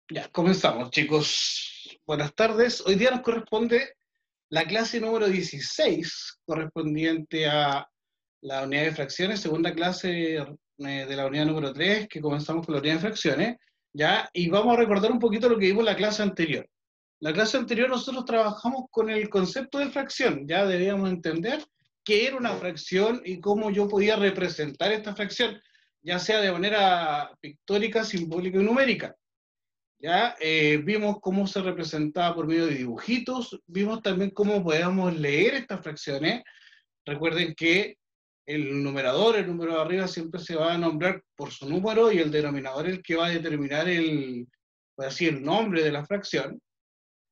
Ya, comenzamos, chicos. Buenas tardes. Hoy día nos corresponde la clase número 16, correspondiente a la unidad de fracciones, segunda clase de la unidad número 3, que comenzamos con la unidad de fracciones, ¿ya? Y vamos a recordar un poquito lo que vimos en la clase anterior. La clase anterior nosotros trabajamos con el concepto de fracción, ya debíamos entender qué era una fracción y cómo yo podía representar esta fracción, ya sea de manera pictórica, simbólica y numérica. Ya vimos cómo se representaba por medio de dibujitos, vimos también cómo podíamos leer estas fracciones. Recuerden que el numerador, el número de arriba, siempre se va a nombrar por su número y el denominador es el que va a determinar pues así, el nombre de la fracción.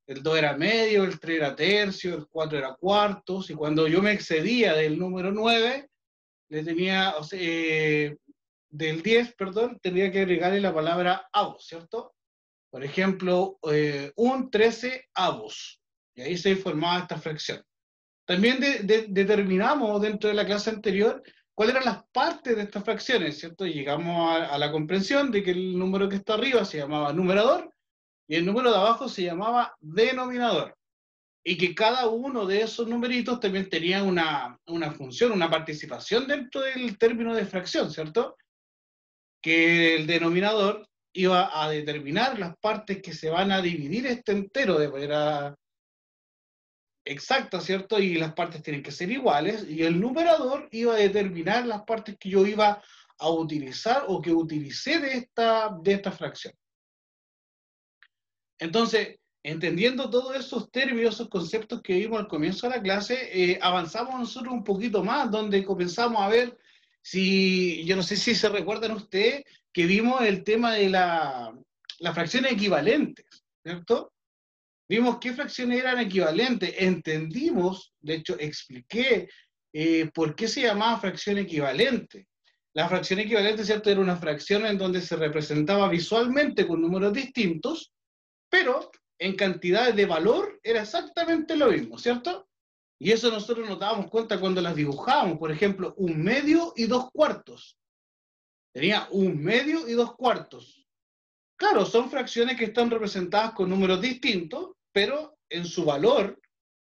El 2 era medio, el 3 era tercio, el 4 era cuartos, y cuando yo me excedía del número 9, le tenía, o sea, del 10, perdón, tenía que agregarle la palabra avos, ¿cierto? Por ejemplo, un 13 avos. Y ahí se formaba esta fracción. También determinamos dentro de la clase anterior cuáles eran las partes de estas fracciones, ¿cierto? Y llegamos a la comprensión de que el número que está arriba se llamaba numerador y el número de abajo se llamaba denominador. Y que cada uno de esos numeritos también tenía una función, una participación dentro del término de fracción, ¿cierto? Que el denominador iba a determinar las partes que se van a dividir este entero de manera exacta, ¿cierto? Y las partes tienen que ser iguales, y el numerador iba a determinar las partes que yo iba a utilizar o que utilicé de esta fracción. Entonces, entendiendo todos esos términos, esos conceptos que vimos al comienzo de la clase, avanzamos nosotros un poquito más, donde comenzamos a ver si, yo no sé si se recuerdan ustedes, que vimos el tema de las fracciones equivalentes, ¿cierto? Vimos qué fracciones eran equivalentes, entendimos, de hecho expliqué por qué se llamaba fracción equivalente. La fracción equivalente, ¿cierto? Era una fracción en donde se representaba visualmente con números distintos, pero en cantidades de valor era exactamente lo mismo, ¿cierto? Y eso nosotros nos dábamos cuenta cuando las dibujábamos, por ejemplo, un medio y dos cuartos. Tenía un medio y dos cuartos. Claro, son fracciones que están representadas con números distintos, pero en su valor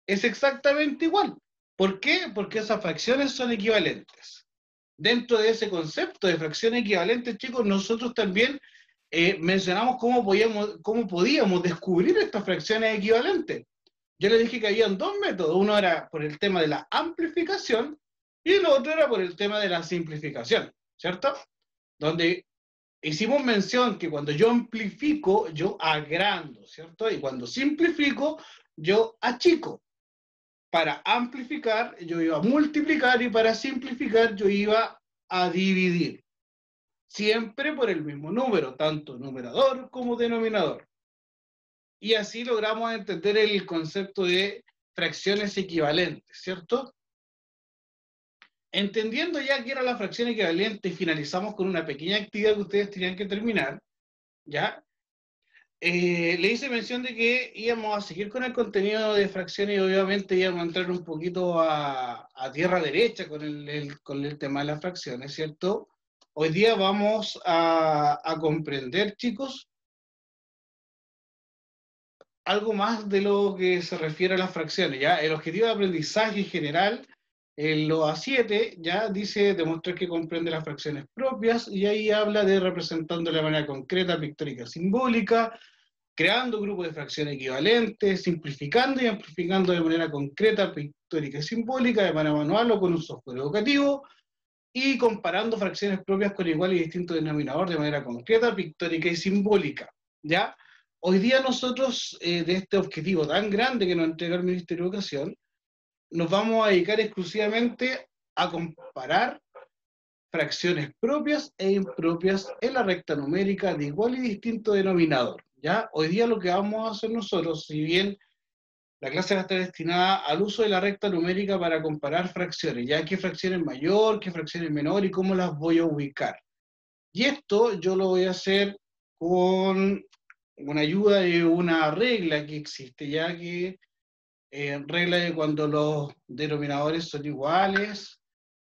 es exactamente igual. ¿Por qué? Porque esas fracciones son equivalentes. Dentro de ese concepto de fracción equivalente, chicos, nosotros también mencionamos cómo podíamos descubrir estas fracciones equivalentes. Yo les dije que habían dos métodos. Uno era por el tema de la amplificación y el otro era por el tema de la simplificación, ¿cierto? Donde hicimos mención que cuando yo amplifico, yo agrando, ¿cierto? Y cuando simplifico, yo achico. Para amplificar, yo iba a multiplicar y para simplificar, yo iba a dividir. Siempre por el mismo número, tanto numerador como denominador. Y así logramos entender el concepto de fracciones equivalentes, ¿cierto? Entendiendo ya que era la fracción equivalente, finalizamos con una pequeña actividad que ustedes tenían que terminar, ¿ya? Le hice mención de que íbamos a seguir con el contenido de fracciones y obviamente íbamos a entrar un poquito a tierra derecha con el tema de las fracciones, ¿cierto? Hoy día vamos a comprender, chicos, algo más de lo que se refiere a las fracciones, ¿ya? El objetivo de aprendizaje en general, en lo A7, ya dice demostrar que comprende las fracciones propias y ahí habla de representando de manera concreta, pictórica, simbólica, creando grupos de fracciones equivalentes, simplificando y amplificando de manera concreta, pictórica y simbólica, de manera manual o con un software educativo, y comparando fracciones propias con igual y distinto denominador de manera concreta, pictórica y simbólica. ¿Ya? Hoy día nosotros, de este objetivo tan grande que nos entrega el Ministerio de Educación, nos vamos a dedicar exclusivamente a comparar fracciones propias e impropias en la recta numérica de igual y distinto denominador. ¿Ya? Hoy día lo que vamos a hacer nosotros, si bien la clase va a estar destinada al uso de la recta numérica para comparar fracciones, ya qué fracción es mayor, qué fracción es menor y cómo las voy a ubicar. Y esto yo lo voy a hacer con ayuda de una regla que existe, ya que regla de cuando los denominadores son iguales,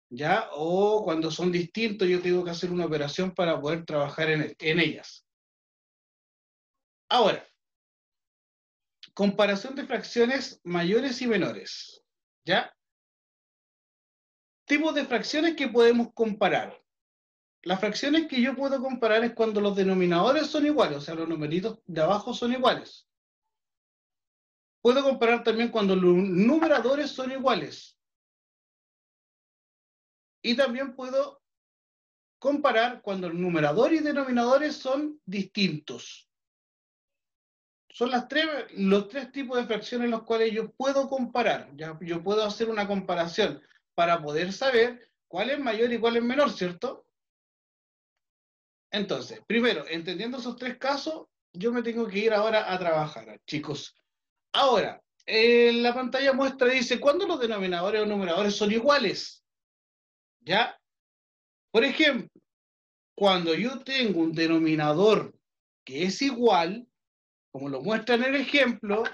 ¿ya? O cuando son distintos, yo tengo que hacer una operación para poder trabajar en ellas. Ahora, comparación de fracciones mayores y menores. ¿Ya? Tipos de fracciones que podemos comparar. Las fracciones que yo puedo comparar es cuando los denominadores son iguales, o sea, los numeritos de abajo son iguales. Puedo comparar también cuando los numeradores son iguales. Y también puedo comparar cuando el numerador y denominadores son distintos. Son los tres tipos de fracciones en los cuales yo puedo comparar. ¿Ya? Yo puedo hacer una comparación para poder saber cuál es mayor y cuál es menor, ¿cierto? Entonces, primero, entendiendo esos tres casos, yo me tengo que ir ahora a trabajar, chicos. Ahora, en la pantalla muestra dice, ¿cuándo los denominadores o numeradores son iguales? ¿Ya? Por ejemplo, cuando yo tengo un denominador que es igual, como lo muestra en el ejemplo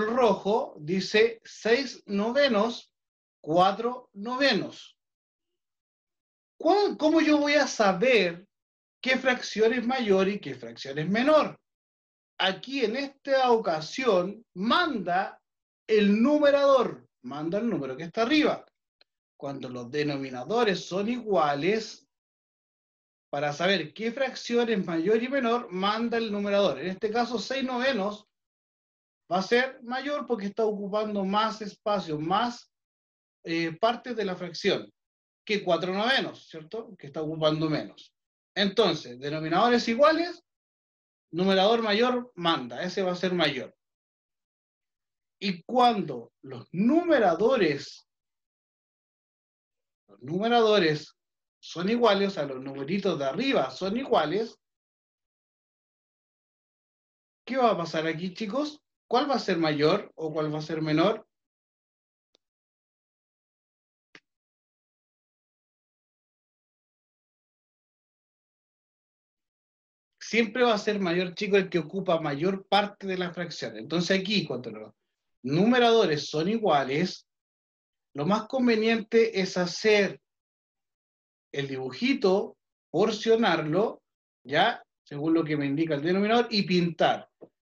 rojo dice 6 novenos, 4 novenos. ¿Cómo yo voy a saber qué fracción es mayor y qué fracción es menor? Aquí en esta ocasión manda el numerador, manda el número que está arriba. Cuando los denominadores son iguales, para saber qué fracción es mayor y menor, manda el numerador. En este caso, 6 novenos va a ser mayor porque está ocupando más espacio, más partes de la fracción que 4 novenos, ¿cierto? Que está ocupando menos. Entonces, denominadores iguales, numerador mayor manda, ese va a ser mayor. Y cuando los numeradores son iguales, o sea, los numeritos de arriba son iguales, ¿qué va a pasar aquí, chicos? ¿Cuál va a ser mayor o cuál va a ser menor? Siempre va a ser mayor, chicos, el que ocupa mayor parte de la fracción. Entonces aquí, cuando los numeradores son iguales, lo más conveniente es hacer el dibujito, porcionarlo, ¿ya? Según lo que me indica el denominador, y pintar.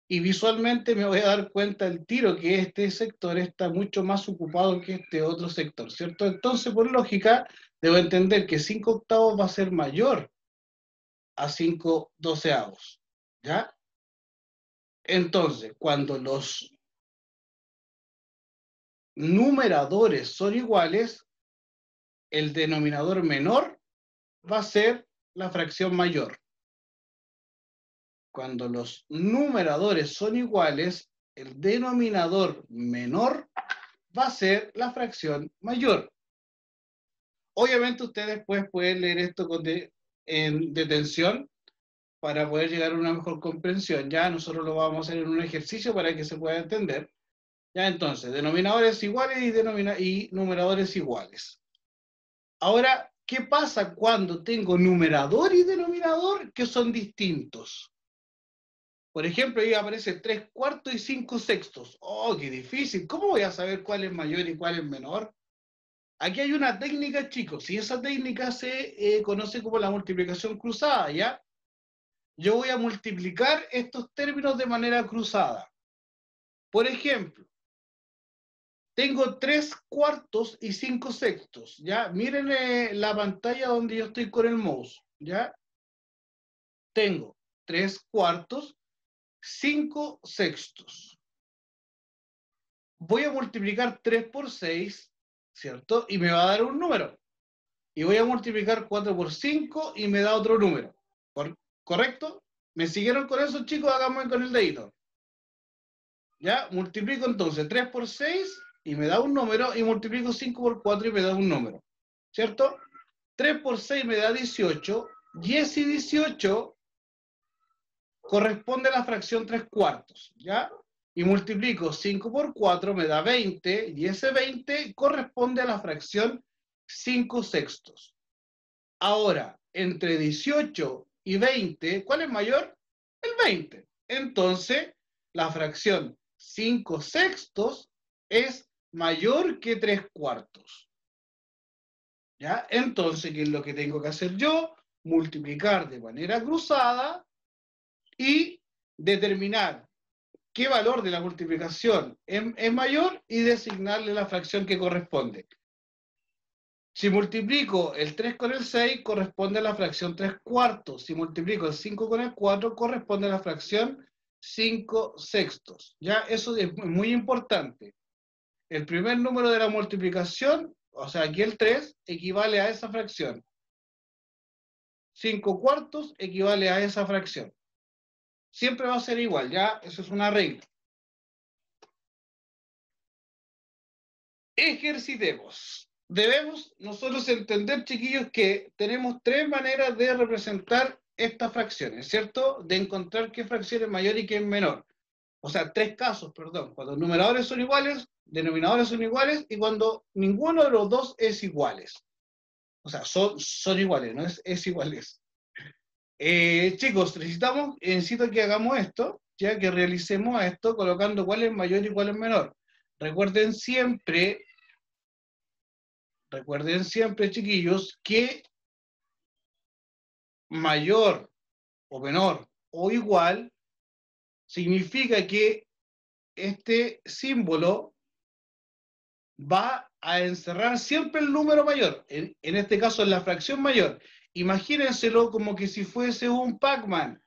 Y visualmente me voy a dar cuenta del tiro que este sector está mucho más ocupado que este otro sector, ¿cierto? Entonces, por lógica, debo entender que 5 octavos va a ser mayor a 5 doceavos, ¿ya? Entonces, cuando los numeradores son iguales, el denominador menor va a ser la fracción mayor. Cuando los numeradores son iguales, el denominador menor va a ser la fracción mayor. Obviamente ustedes después pueden leer esto en detención para poder llegar a una mejor comprensión. Ya nosotros lo vamos a hacer en un ejercicio para que se pueda entender. Ya entonces, denominadores iguales y numeradores iguales. Ahora, ¿qué pasa cuando tengo numerador y denominador que son distintos? Por ejemplo, ahí aparece 3 cuartos y 5 sextos. ¡Oh, qué difícil! ¿Cómo voy a saber cuál es mayor y cuál es menor? Aquí hay una técnica, chicos, y esa técnica se conoce como la multiplicación cruzada, ¿ya? Yo voy a multiplicar estos términos de manera cruzada. Por ejemplo, tengo 3 cuartos y 5 sextos, ¿ya? Miren la pantalla donde yo estoy con el mouse, ¿ya? Tengo 3 cuartos, 5 sextos. Voy a multiplicar 3 por 6, ¿cierto? Y me va a dar un número. Y voy a multiplicar 4 por 5 y me da otro número. ¿Correcto? ¿Me siguieron con eso, chicos? Háganme con el dedito. ¿Ya? Multiplico entonces 3 por 6 y me da un número, y multiplico 5 por 4 y me da un número. ¿Cierto? 3 por 6 me da 18, y ese 18 corresponde a la fracción 3 cuartos, ¿ya? Y multiplico 5 por 4 me da 20, y ese 20 corresponde a la fracción 5 sextos. Ahora, entre 18 y 20, ¿cuál es mayor? El 20. Entonces, la fracción 5 sextos es mayor que 3 cuartos. ¿Ya? Entonces, ¿qué es lo que tengo que hacer yo? Multiplicar de manera cruzada y determinar qué valor de la multiplicación es mayor y designarle la fracción que corresponde. Si multiplico el 3 con el 6, corresponde a la fracción 3 cuartos. Si multiplico el 5 con el 4, corresponde a la fracción 5 sextos. Ya, eso es muy importante. El primer número de la multiplicación, o sea, aquí el 3, equivale a esa fracción. 5 cuartos equivale a esa fracción. Siempre va a ser igual, ya, eso es una regla. Ejercitemos. Debemos nosotros entender, chiquillos, que tenemos tres maneras de representar estas fracciones, ¿cierto? De encontrar qué fracción es mayor y qué es menor. O sea, tres casos, perdón. Cuando los numeradores son iguales, denominadores son iguales, y cuando ninguno de los dos es iguales. O sea, son iguales, no es iguales. Chicos, necesito que hagamos esto, ya que realicemos esto colocando cuál es mayor y cuál es menor. Recuerden siempre, chiquillos, que mayor o menor o igual significa que este símbolo va a encerrar siempre el número mayor, en este caso en la fracción mayor. Imagínenselo como que si fuese un Pac-Man.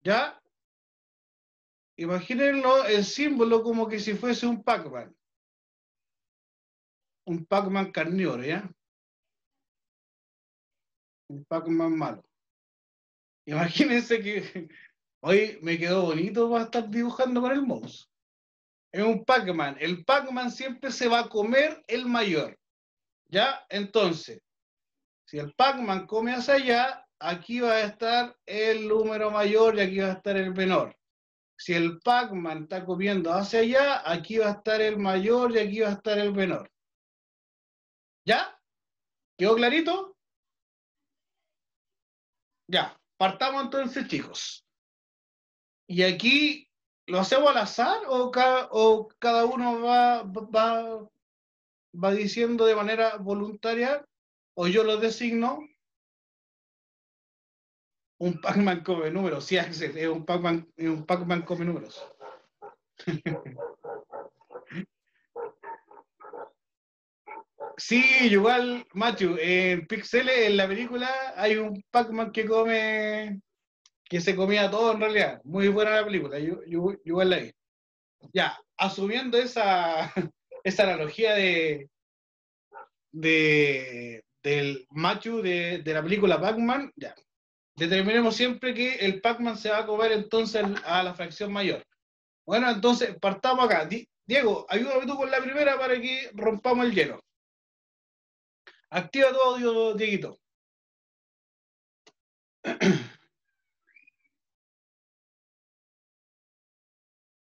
¿Ya? Imagínenlo el símbolo como que si fuese un Pac-Man. Un Pac-Man carnívoro, ¿ya? Un Pac-Man malo. Imagínense que hoy me quedó bonito para estar dibujando con el mouse. Es un Pac-Man. El Pac-Man siempre se va a comer el mayor. ¿Ya? Entonces, si el Pac-Man come hacia allá, aquí va a estar el número mayor y aquí va a estar el menor. Si el Pac-Man está comiendo hacia allá, aquí va a estar el mayor y aquí va a estar el menor. ¿Ya? ¿Quedó clarito? Ya. Partamos entonces, chicos. Y aquí, ¿lo hacemos al azar o cada uno va diciendo de manera voluntaria? ¿O yo lo designo? Un Pac-Man come números. Sí, Axel, es un Pac-Man come números. Sí, igual, Machu, en Pixeles, en la película, hay un Pac-Man que se comía todo en realidad. Muy buena la película, yo igual la vi. Ya, asumiendo esa, esa analogía del Machu de la película Pac-Man, ya. Determinemos siempre que el Pac-Man se va a comer entonces a la fracción mayor. Bueno, entonces partamos acá. Diego, ayúdame tú con la primera para que rompamos el hielo. Activa tu audio, Dieguito.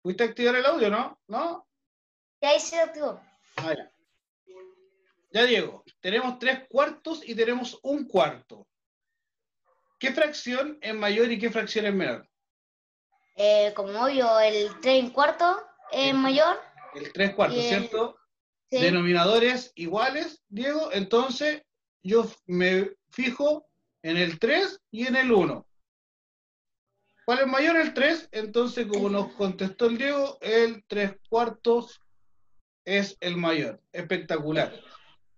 ¿Fuiste a activar el audio, no? ¿No? Ya hice activo. Ah, ya. Ya, Diego. Tenemos 3 cuartos y tenemos 1 cuarto. ¿Qué fracción es mayor y qué fracción es menor? Como obvio, el 3 cuarto es mayor. El 3 cuartos, ¿cierto? Sí. Denominadores iguales, Diego. Entonces, yo me fijo en el 3 y en el 1. ¿Cuál es mayor? El 3. Entonces, como nos contestó el Diego, el 3 cuartos es el mayor. Espectacular.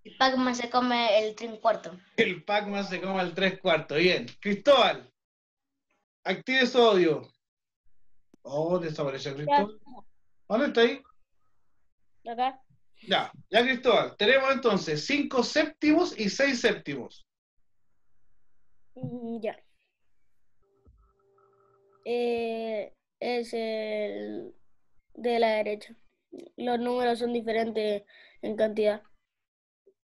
El Pac-Man se come el 3 cuarto. El Pac-Man se come el 3 cuartos. Bien. Cristóbal, active su audio. Oh, desapareció Cristóbal. ¿Dónde está ahí? Acá. Ya, Cristóbal. Tenemos entonces 5 séptimos y 6 séptimos. Ya. Es el de la derecha. Los números son diferentes en cantidad.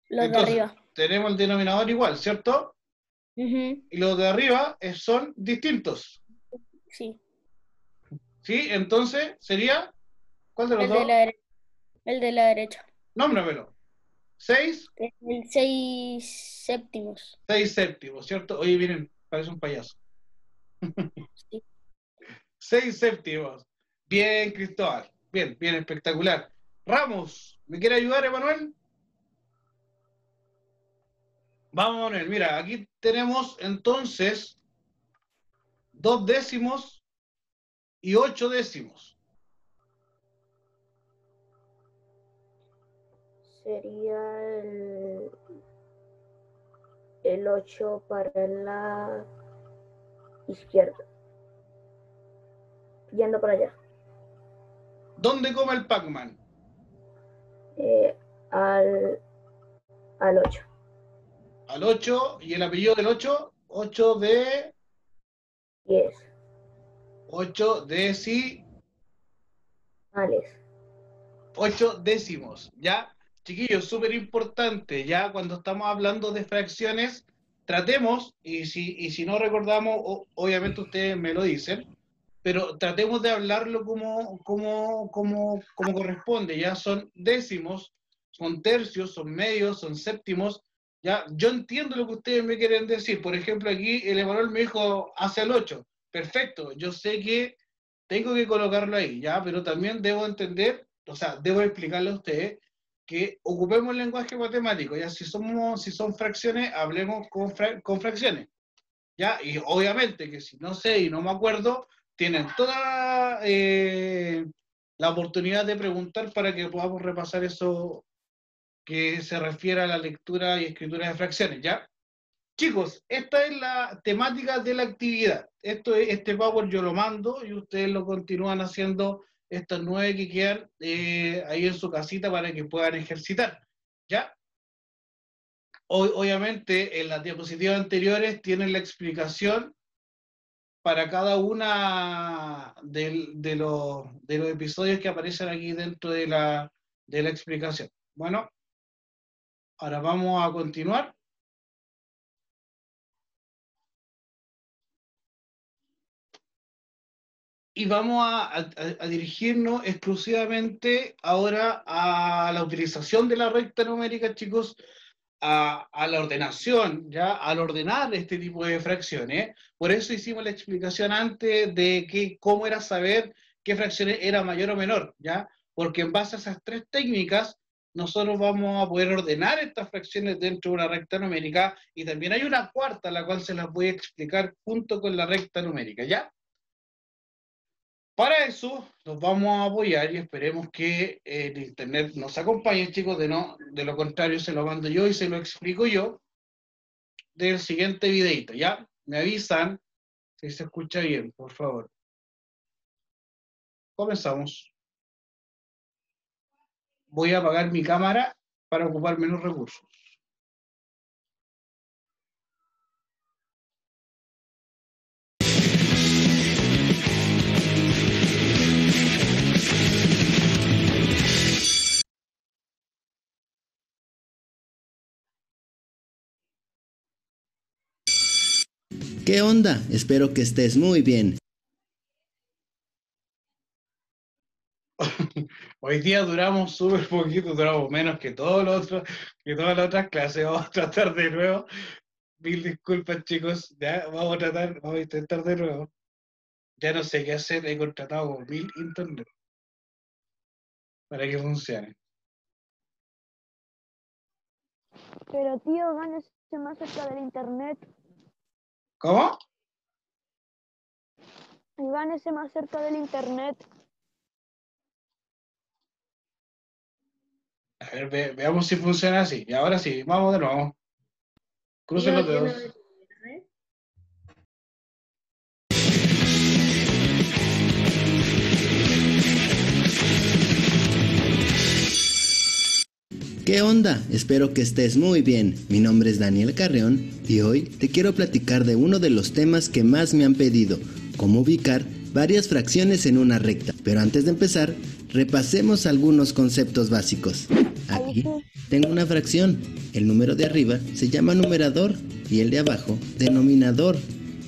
Los Entonces, de arriba. tenemos el denominador igual, ¿cierto? Uh-huh. Y los de arriba son distintos. Sí. ¿Sí? Entonces, ¿sería? ¿Cuál de los El de dos? la derecha. El de la derecha. Nómbramelo. 6, El 6 séptimos. 6 séptimos, ¿cierto? Oye, miren, parece un payaso. Sí. 6 séptimos. Bien, Cristóbal. Bien, bien, espectacular. Ramos, ¿me quiere ayudar, Emanuel? Vamos, Manuel. Mira, aquí tenemos entonces 2 décimos y 8 décimos. Sería el 8 para la izquierda. Yendo para allá. ¿Dónde come el Pac-Man? Al 8. Al 8, y el apellido del 8, 8 de... 10. 8 decimales. 8 décimos, ¿ya? Chiquillos, súper importante, ya cuando estamos hablando de fracciones, tratemos, y si no recordamos, obviamente ustedes me lo dicen, pero tratemos de hablarlo como corresponde, ya son décimos, son tercios, son medios, son séptimos, ya. Yo entiendo lo que ustedes me quieren decir. Por ejemplo, aquí el Emanuel me dijo hacia el 8, perfecto, yo sé que tengo que colocarlo ahí, ya, pero también debo entender, o sea, debo explicarle a ustedes que ocupemos el lenguaje matemático, ya. Si son fracciones, hablemos con fracciones, ya. Y obviamente que si no sé y no me acuerdo, tienen toda la oportunidad de preguntar para que podamos repasar eso que se refiere a la lectura y escritura de fracciones, ¿ya? Chicos, esta es la temática de la actividad. Este Power yo lo mando y ustedes lo continúan haciendo estas 9 que quedan ahí en su casita para que puedan ejercitar, ¿ya? Obviamente en las diapositivas anteriores tienen la explicación para cada una de los episodios que aparecen aquí dentro de la explicación. Bueno, ahora vamos a continuar. Y vamos a dirigirnos exclusivamente ahora a la utilización de la recta numérica, chicos, a la ordenación, ¿ya? Al ordenar este tipo de fracciones. Por eso hicimos la explicación antes de cómo era saber qué fracciones era mayor o menor, ¿ya? Porque en base a esas 3 técnicas, nosotros vamos a poder ordenar estas fracciones dentro de una recta numérica, y también hay una cuarta, la cual se las voy a explicar junto con la recta numérica, ¿ya? Para eso nos vamos a apoyar y esperemos que el internet nos acompañe, chicos. De lo contrario se lo mando yo y se lo explico yo del siguiente videito, ¿ya? Me avisan si se escucha bien, por favor. Comenzamos. Voy a apagar mi cámara para ocupar menos recursos. ¿Qué onda? Espero que estés muy bien. Hoy día duramos súper poquito, duramos menos que todas las otras clases. Vamos a tratar de nuevo. Mil disculpas, chicos. Ya, vamos a intentar de nuevo. Ya no sé qué hacer, he contratado con 1000 internet para que funcione. Pero tío, gánese más cerca del internet. ¿Cómo? Gánese más cerca del internet. A ver, veamos si funciona así. Y ahora sí, vamos de nuevo. Crucen los dedos. ¿Qué onda? Espero que estés muy bien. Mi nombre es Daniel Carreón y hoy te quiero platicar de uno de los temas que más me han pedido, cómo ubicar varias fracciones en una recta. Pero antes de empezar, repasemos algunos conceptos básicos. Aquí tengo una fracción. El número de arriba se llama numerador y el de abajo denominador.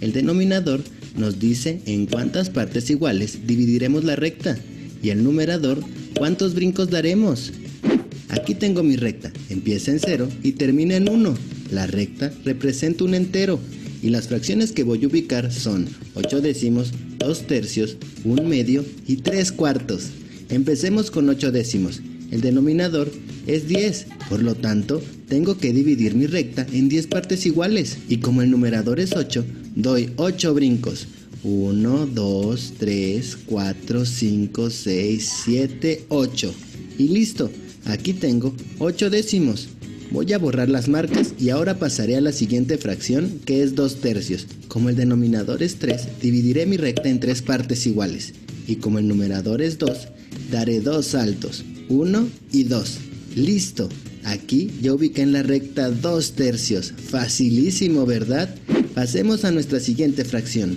El denominador nos dice en cuántas partes iguales dividiremos la recta y el numerador cuántos brincos daremos. Aquí tengo mi recta, empieza en 0 y termina en 1. La recta representa un entero y las fracciones que voy a ubicar son 8 décimos, 2 tercios, 1 medio y 3 cuartos. Empecemos con 8 décimos. El denominador es 10, por lo tanto, tengo que dividir mi recta en 10 partes iguales. Y como el numerador es 8, doy 8 brincos. 1, 2, 3, 4, 5, 6, 7, 8. Y listo, aquí tengo 8 décimos. Voy a borrar las marcas y ahora pasaré a la siguiente fracción, que es 2 tercios. Como el denominador es 3, dividiré mi recta en 3 partes iguales. Y como el numerador es 2, daré 2 saltos, 1 y 2. Listo, aquí ya ubiqué en la recta 2 tercios. Facilísimo, ¿verdad? Pasemos a nuestra siguiente fracción.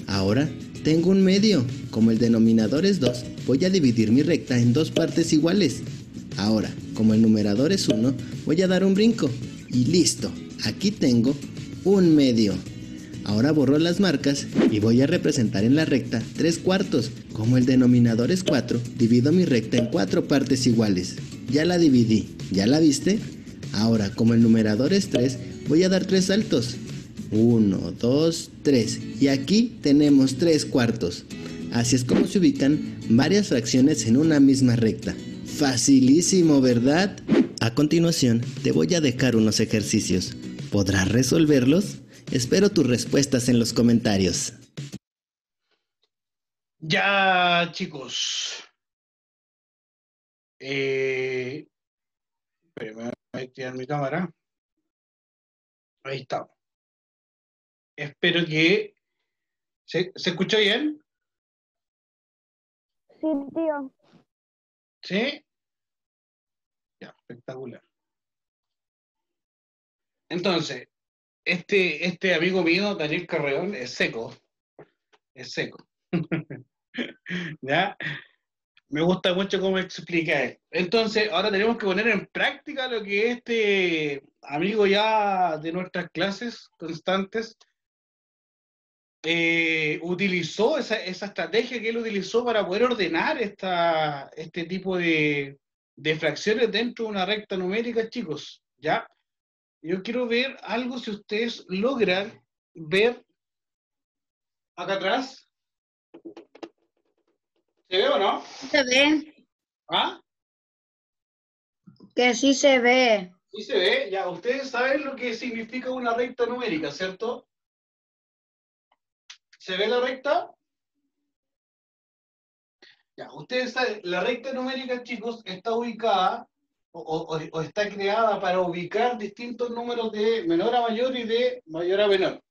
Ahora tengo un medio. Como el denominador es 2, voy a dividir mi recta en 2 partes iguales. Ahora, como el numerador es 1, voy a dar un brinco. Y listo, aquí tengo un medio. Ahora borro las marcas y voy a representar en la recta 3 cuartos. Como el denominador es 4, divido mi recta en 4 partes iguales. Ya la dividí, ¿ya la viste? Ahora, como el numerador es 3, voy a dar 3 saltos. 1, 2, 3. Y aquí tenemos 3 cuartos. Así es como se ubican varias fracciones en una misma recta. Facilísimo, ¿verdad? A continuación, te voy a dejar unos ejercicios. ¿Podrás resolverlos? Espero tus respuestas en los comentarios. Ya, chicos. Espérenme, voy a activar mi cámara. Ahí estamos. Espero que... ¿Se escuchó bien? Sí, tío. ¿Sí? Ya, espectacular. Entonces, este amigo mío, Daniel Carreón, es seco. Es seco. ¿Ya? Me gusta mucho cómo explica él. Entonces, ahora tenemos que poner en práctica lo que este amigo ya de nuestras clases constantes utilizó, esa estrategia que él utilizó para poder ordenar este tipo de fracciones dentro de una recta numérica, chicos. ¿Ya? Yo quiero ver algo si ustedes logran ver acá atrás. ¿Se ve o no? Se ve, ¿Ah? que sí se ve. Sí se ve. Ya, ustedes saben lo que significa una recta numérica, ¿cierto? ¿Se ve la recta? Ya, ustedes saben, la recta numérica, chicos, está ubicada o está creada para ubicar distintos números de menor a mayor y de mayor a menor.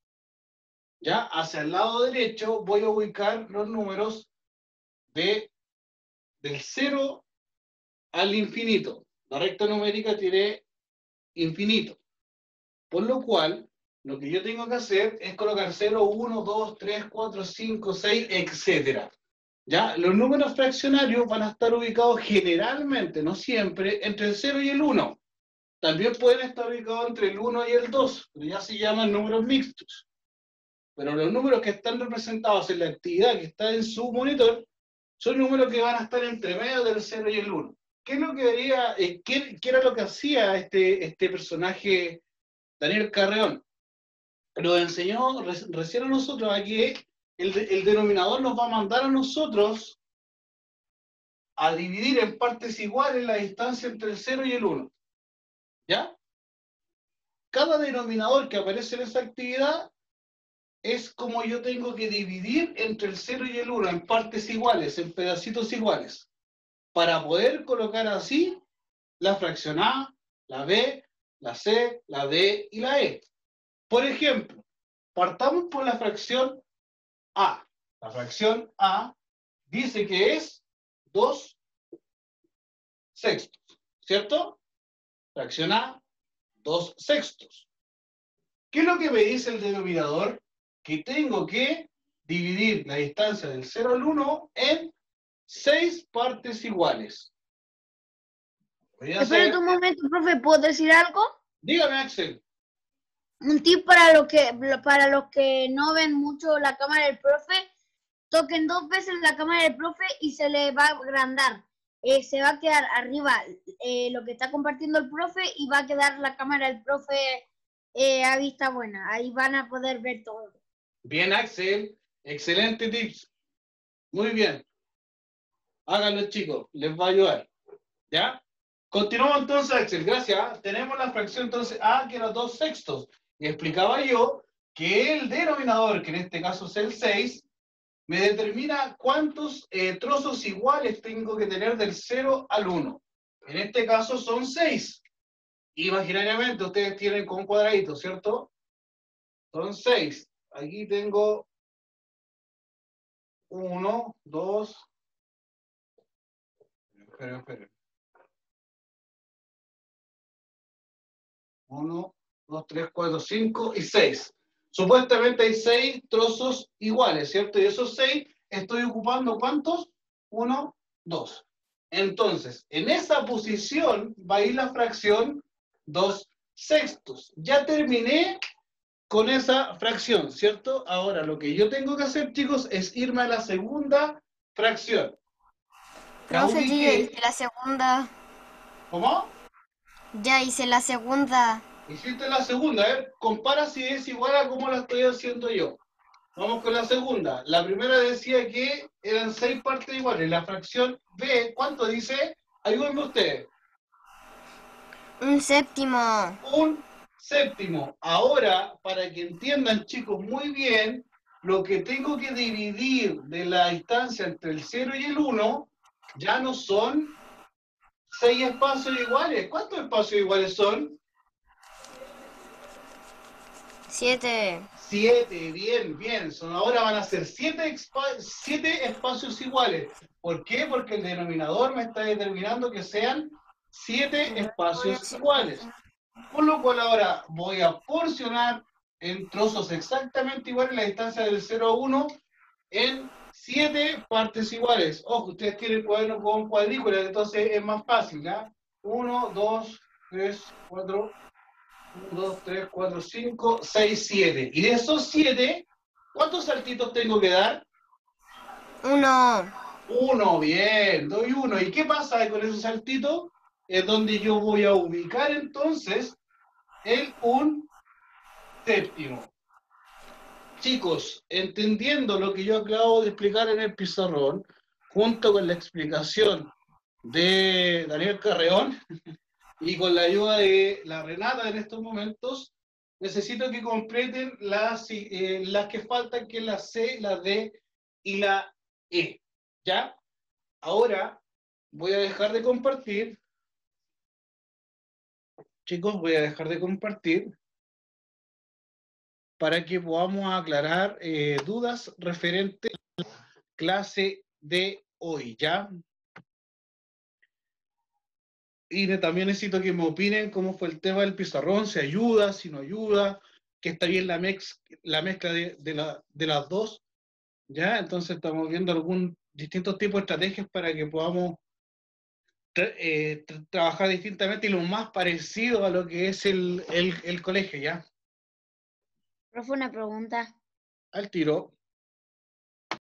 Ya, hacia el lado derecho voy a ubicar los números del 0 al infinito. La recta numérica tiene infinito. Por lo cual, lo que yo tengo que hacer es colocar 0, 1, 2, 3, 4, 5, 6, etcétera. ¿Ya? Los números fraccionarios van a estar ubicados generalmente, no siempre, entre el 0 y el 1. También pueden estar ubicados entre el 1 y el 2, pero ya se llaman números mixtos. Pero los números que están representados en la actividad que está en su monitor son números que van a estar entre medio del 0 y el 1. ¿Qué es lo que vería, qué era lo que hacía este personaje Daniel Carreón? Nos enseñó recién a nosotros a que el denominador nos va a mandar a nosotros a dividir en partes iguales la distancia entre el 0 y el 1. ¿Ya? Cada denominador que aparece en esa actividad es como yo tengo que dividir entre el 0 y el 1 en partes iguales, en pedacitos iguales, para poder colocar así la fracción A, la B, la C, la D y la E. Por ejemplo, partamos por la fracción A. La fracción A dice que es 2 sextos, ¿cierto? Fracción A, 2 sextos. ¿Qué es lo que me dice el denominador? Que tengo que dividir la distancia del 0 al 1 en 6 partes iguales. Espera un momento, profe, ¿puedo decir algo? Dígame, Axel. Un tip para los que no ven mucho la cámara del profe, toquen 2 veces la cámara del profe y se le va a agrandar. Se va a quedar arriba lo que está compartiendo el profe y va a quedar la cámara del profe a vista buena. Ahí van a poder ver todo. Bien, Axel. Excelente tips. Muy bien. Háganlo, chicos. Les va a ayudar. ¿Ya? Continuamos entonces, Axel. Gracias. Tenemos la fracción entonces A, que era 2 sextos. Y explicaba yo que el denominador, que en este caso es el 6, me determina cuántos trozos iguales tengo que tener del 0 al 1. En este caso son 6. Imaginariamente ustedes tienen con cuadradito, ¿cierto? Son 6. Aquí tengo 1, 2. Espera. 1, 2, 3, 4, 5 y 6. Supuestamente hay 6 trozos iguales, ¿cierto? Y esos 6 estoy ocupando ¿cuántos? 1, 2. Entonces, en esa posición va a ir la fracción 2/6. Ya terminé con esa fracción, ¿cierto? Ahora lo que yo tengo que hacer, chicos, es irme a la segunda fracción. Ya Profe, yo ya ubiqué. hice la segunda. ¿Cómo? Ya hice la segunda. Hiciste la segunda, a ver, compara si es igual a cómo la estoy haciendo yo. Vamos con la segunda. La primera decía que eran 6 partes iguales. La fracción B, ¿cuánto dice? Ayúdenme ustedes. 1/7. 1/7. Ahora, para que entiendan, chicos, muy bien, lo que tengo que dividir de la distancia entre el 0 y el 1 ya no son 6 espacios iguales. ¿Cuántos espacios iguales son? 7. 7, bien. Ahora van a ser 7 espacios iguales. ¿Por qué? Porque el denominador me está determinando que sean 7 espacios iguales. Por lo cual ahora voy a porcionar en trozos exactamente iguales la distancia del 0 a 1 en 7 partes iguales. Ojo, ustedes tienen cuaderno con cuadrículas, entonces es más fácil, ¿ya? 1, 2, 3, 4... 1, 2, 3, 4, 5, 6, 7. Y de esos 7, ¿cuántos saltitos tengo que dar? 1. 1, bien, doy 1. ¿Y qué pasa con esos saltitos? Es donde yo voy a ubicar entonces el 1/7. Chicos, entendiendo lo que yo acabo de explicar en el pizarrón, junto con la explicación de Daniel Carreón, y con la ayuda de la Renata en estos momentos, necesito que completen las que faltan, que es la C, la D y la E. ¿Ya? Ahora voy a dejar de compartir. Chicos, voy a dejar de compartir para que podamos aclarar dudas referentes a la clase de hoy, ¿ya? Y también necesito que me opinen cómo fue el tema del pizarrón, si ayuda, si no ayuda, que está bien la mezcla de las dos, ¿ya? Entonces estamos viendo distintos tipos de estrategias para que podamos trabajar distintamente y lo más parecido a lo que es el colegio, ¿ya? Profe, una pregunta. Al tiro.